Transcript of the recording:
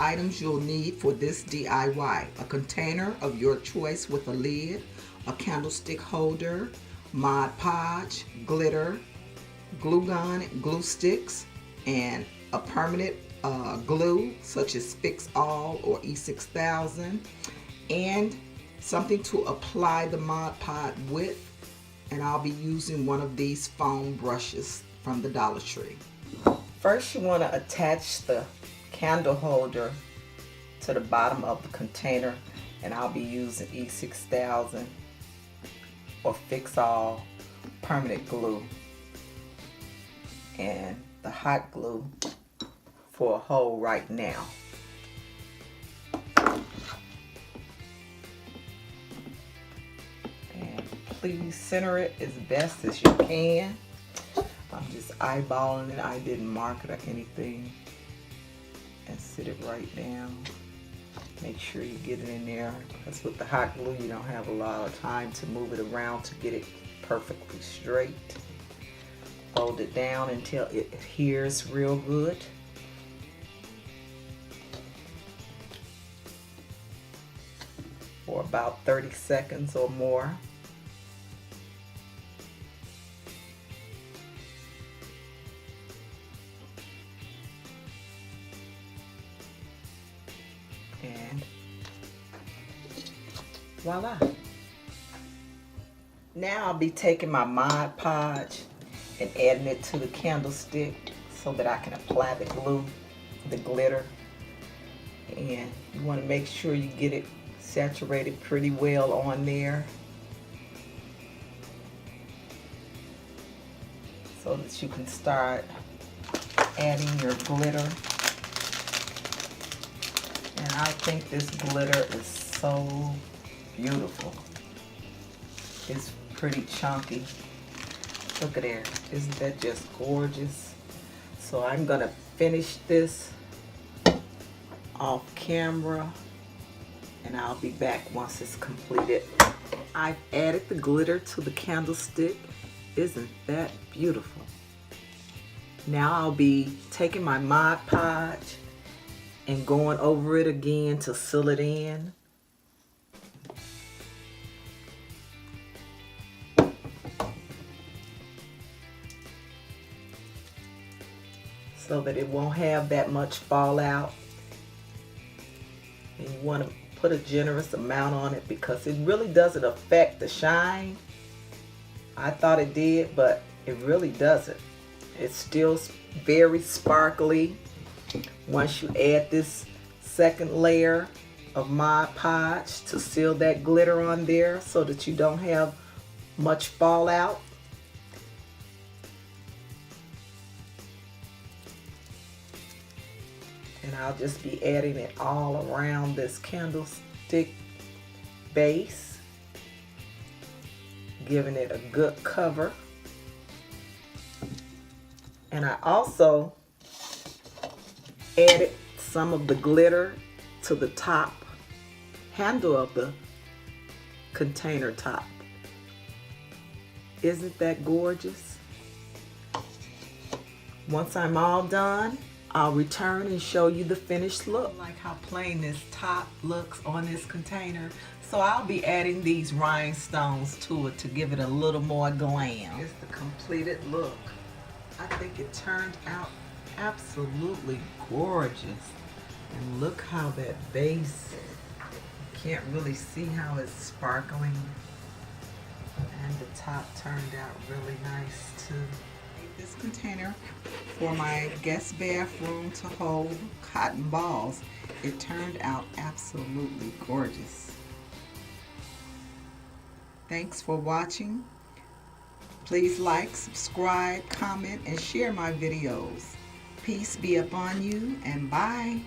items you'll need for this DIY. A container of your choice with a lid, a candlestick holder, Mod Podge, glitter, glue gun, glue sticks, and a permanent glue such as Fix All or E6000, and something to apply the Mod Podge with, and I'll be using one of these foam brushes from the Dollar Tree. First, you want to attach the candle holder to the bottom of the container, and I'll be using E6000 or Fix All permanent glue and the hot glue for a hole right now. And please center it as best as you can. I'm just eyeballing it. I didn't mark it or anything. And sit it right down. Make sure you get it in there, because with the hot glue you don't have a lot of time to move it around to get it perfectly straight. Hold it down until it adheres real good. For about 30 seconds or more. And voila. Now I'll be taking my Mod Podge and adding it to the candlestick so that I can apply the glue, the glitter. And you want to make sure you get it saturated pretty well on there so that you can start adding your glitter. And I think this glitter is so beautiful. It's pretty chunky. Look at there. Isn't that just gorgeous? So I'm gonna finish this off camera and I'll be back once it's completed. I've added the glitter to the candlestick. Isn't that beautiful? Now I'll be taking my Mod Podge and going over it again to seal it in. So that it won't have that much fallout. And you want to put a generous amount on it because it really doesn't affect the shine. I thought it did, but it really doesn't. It's still very sparkly once you add this second layer of Mod Podge to seal that glitter on there so that you don't have much fallout. And I'll just be adding it all around this candlestick base, giving it a good cover. And I also added some of the glitter to the top handle of the container top. Isn't that gorgeous? Once I'm all done, I'll return and show you the finished look. I like how plain this top looks on this container. So I'll be adding these rhinestones to it to give it a little more glam. It's the completed look. I think it turned out absolutely gorgeous. And look how that base, you can't really see how it's sparkling. And the top turned out really nice too. This container for my guest bathroom to hold cotton balls. It turned out absolutely gorgeous. Thanks for watching. Please like, subscribe, comment, and share my videos. Peace be upon you, and bye.